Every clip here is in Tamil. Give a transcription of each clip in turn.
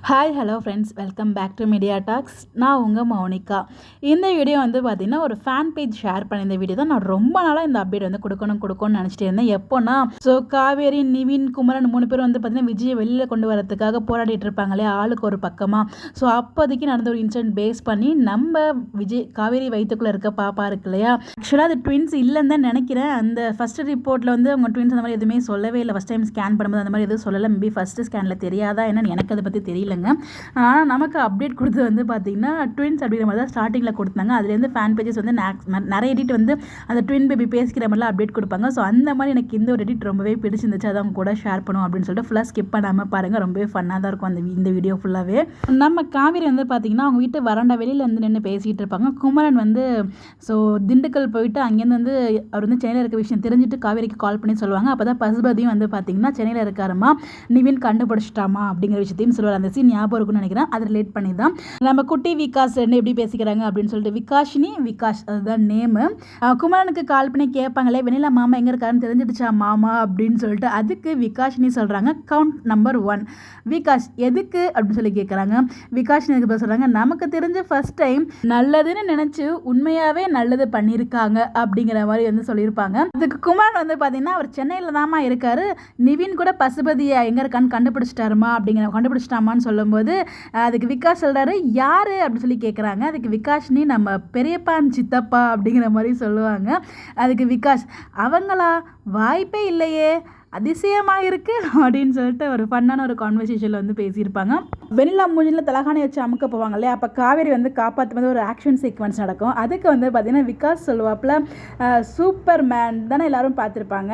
Hi hello friends, welcome back to media talks. நான் உங்கள் மௌனிகா. இந்த வீடியோ வந்து பார்த்திங்கன்னா ஒரு ஃபேன் பேஜ் ஷேர் பண்ண இந்த வீடியோ தான். நான் ரொம்ப நாளாக இந்த அப்டேட் வந்து கொடுக்கணும்னு நினச்சிட்டு இருந்தேன். எப்போனா காவேரி, நிவின், குமரன் 3 பேரும் வந்து பார்த்திங்கன்னா விஜயை வெளியில் கொண்டு வரதுக்காக போராடிட்டு இருப்பாங்க இல்லையா, ஆளுக்கு ஒரு பக்கமாக. ஸோ அப்போதைக்கு நடந்த ஒரு இன்சிடென்ட் பேஸ் பண்ணி நம்ம காவேரி வயிற்றுக்குள்ளே இருக்க பாப்பா இருக்கு இல்லையா, ஆக்சுவலாக அது ட்வின்ஸ் இல்லைன்னு தான் நினைக்கிறேன். அந்த ஃபஸ்ட்டு ரிப்போர்ட்டில் வந்து அவங்க ட்வின்ஸ் அந்த மாதிரி எதுவுமே சொல்லவே இல்லை. ஃபஸ்ட் டைம் ஸ்கேன் பண்ணும்போது அந்த மாதிரி எதுவும் சொல்லலை. மேபி ஃபஸ்ட்டு ஸ்கேனில் தெரியாதா என்னன்னு எனக்கு அதை பற்றி தெரியல. ஆனால் நமக்கு அப்டேட் கொடுத்தது வந்து பார்த்திங்கன்னா ட்வின்ஸ் அப்படிங்கிற மாதிரி தான் ஸ்டார்டிங்கில் கொடுத்தாங்க. அதுலேருந்து ஃபேன் பேஜஸ் வந்து நிறைய எடிட் வந்து அந்த ட்வின் பேபி பேசிக்கிற மாதிரிலாம் அப்டேட் கொடுப்பாங்க. ஸோ அந்த மாதிரி எனக்கு இந்த ஒரு எடிட் ரொம்பவே பிடிச்சிருந்துச்சு. அதை அவங்க கூட ஷேர் பண்ணுவோம் அப்படின்னு சொல்லிட்டு ஃபுல்லாக ஸ்கிப் பண்ணாமல் பாருங்கள். ரொம்பவே ஃபன்னாக தான் இருக்கும் இந்த வீடியோ ஃபுல்லாகவே. நம்ம காவேரி வந்து பார்த்திங்கன்னா அவங்க வீட்டு வராண்டா வெளியில் வந்து நின்று பேசிகிட்டு இருப்பாங்க. குமரன் வந்து ஸோ திண்டுக்கல் போயிட்டு அங்கேருந்து வந்து அவர் வந்து சென்னையில் இருக்க விஷயம் தெரிஞ்சுட்டு காவேரிக்கு கால் பண்ணி சொல்லுவாங்க. அப்போ தான் பசுபதியும் வந்து பார்த்திங்கன்னா சென்னையில் இருக்காருமா, நிவின் கண்டுபிடிச்சிட்டாமா அப்படிங்கிற விஷயத்தையும் சொல்லுவார். அந்த சீன் ஞாபகம் இருக்குன்னு நினைக்கிறேன். அதை ரிலேட் பண்ணி தான் நம்ம குட்டி விகாஸ் ரெண்டு எப்படி பேசிக்கிறாங்க அப்படின்னு சொல்லிட்டு விகாஷ் அதுதான் நேமு. குமரனுக்கு கால் பண்ணி கேட்பாங்களே, வெண்ணிலா மாமா எங்கே இருக்காருன்னு தெரிஞ்சிடுச்சா மாமா அப்படின்னு சொல்லிட்டு. அதுக்கு விகாஷினி சொல்கிறாங்க, கவுண்ட் நம்பர் 1 விகாஷ் எதுக்கு அப்படின்னு சொல்லி கேட்குறாங்க. விகாஷினி சொல்கிறாங்க, நமக்கு தெரிஞ்ச ஃபர்ஸ்ட் டைம் நல்லதுன்னு நினச்சி உண்மையாகவே நல்லது பண்ணியிருக்காங்க அப்படிங்கிற மாதிரி வந்து சொல்லியிருப்பாங்க. அதுக்கு குமரன் வந்து பார்த்தீங்கன்னா அவர் சென்னையில் தாமா இருக்காரு, நிவின் கூட பசுபதியை எங்கே இருக்கான்னு கண்டுபிடிச்சிட்டாமான்னு சொல்லும்போது அதுக்கு விகாஷ் சொல்கிறாரு, யார் அப்படின்னு சொல்லி கேட்குறாங்க. அதுக்கு விகாஷினி நம்ம பெரியப்பான் சித்தப்பா அப்படிங்கிற மாதிரி சொல்லுவாங்க. அதுக்கு விகாஷ், அவங்களா, வாய்ப்பே இல்லையே, அதிசயமாக இருக்குது அப்படின்னு சொல்லிட்டு ஒரு ஃபன்னான ஒரு கான்வர்சேஷனில் வந்து பேசியிருப்பாங்க. வெண்ணிலா மூஞ்சில் தலகாணி வச்சு அமுக்க போவாங்க இல்லையா, அப்போ காவேரி வந்து காப்பாற்றும் போது ஒரு ஆக்ஷன் சீக்வன்ஸ் நடக்கும். அதுக்கு வந்து பார்த்திங்கன்னா விகாஷ் சொல்லுவாப்பில், சூப்பர் மேன் தானே எல்லோரும் பார்த்துருப்பாங்க.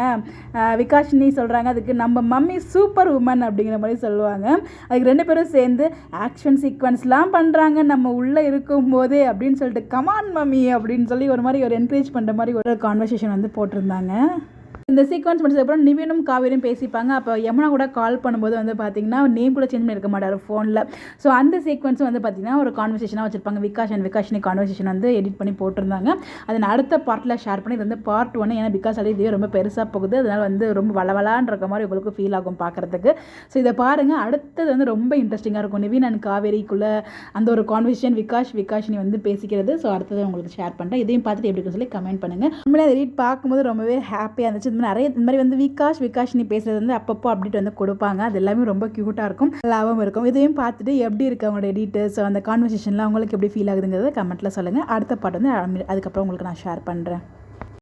விகாஷினி சொல்கிறாங்க, அதுக்கு நம்ம மம்மி சூப்பர் உமன் அப்படிங்கிற மாதிரி சொல்லுவாங்க. அதுக்கு 2 பேரும் சேர்ந்து ஆக்ஷன் சீக்வன்ஸ்லாம் பண்ணுறாங்க நம்ம உள்ளே இருக்கும்போதே அப்படின்னு சொல்லிட்டு, கமான் மம்மி அப்படின்னு சொல்லி ஒரு மாதிரி ஒரு என்கரேஜ் பண்ணுற மாதிரி ஒரு கான்வர்சேஷன் வந்து போட்டிருந்தாங்க. இந்த சீக்வன்ஸ் முடிச்சதுக்கப்புறம் நிவினும் காவேரியும் பேசிப்பாங்க. அப்போ யமுனா கூட கால் பண்ணும்போது வந்து பார்த்திங்கன்னா நேம் கூட சேஞ்ச் பண்ணியிருக்க மாட்டார் ஃபோனில். ஸோ அந்த சீக்வன்ஸும் வந்து பார்த்திங்கன்னா ஒரு கான்வர்சேஷனாக வச்சுருப்பாங்க. விகாஷ் அண்ட் விகாஷினி கான்வர்சேஷன் வந்து எடிட் பண்ணி போட்டிருந்தாங்க. அதை நான் அடுத்த பார்ட்டில் ஷேர் பண்ணி, இது வந்து பார்ட் 1. ஏன்னா பிகாஸ் இதுவே ரொம்ப பெருசாக போகுது, அதனால் வந்து ரொம்ப வளவலான் இருக்க மாதிரி உங்களுக்கு ஃபீல் ஆகும் பார்க்குறதுக்கு. ஸோ இதை பாருங்கள். அடுத்தது வந்து ரொம்ப இன்ட்ரெஸ்டிங்காக இருக்கும். நிவின் அண்ட் காவேரிக்குள்ளே அந்த ஒரு கான்வர்சேஷன் விகாஷினி வந்து பேசிக்கிறது. ஸோ அடுத்தது உங்களுக்கு ஷேர் பண்ணுறேன். இதையும் பார்த்துட்டு எப்படி இருக்குன்னு சொல்லி கமெண்ட் பண்ணுங்கள். உண்மையிலே எடிட் பார்க்கும்போது ரொம்பவே ஹாப்பியாக இருந்துச்சு. நிறைய இந்த மாதிரி வந்து விகாஷினி பேசுகிறது வந்து அப்பப்போ அப்டேட் வந்து கொடுப்பாங்க. அது எல்லாமே ரொம்ப க்யூட்டாக இருக்கும், நல்லாவும் இருக்கும். இதையும் பார்த்துட்டு எப்படி இருக்குது அவங்களோட எடிட்டர்ஸ், அந்த கான்வர்சேஷன்லாம் உங்களுக்கு எப்படி ஃபீல் ஆகுதுங்கிறத கமெண்ட்டில் சொல்லுங்கள். அடுத்த பாட்டு வந்து அதுக்கப்புறம் உங்களுக்கு நான் ஷேர் பண்ணுறேன்.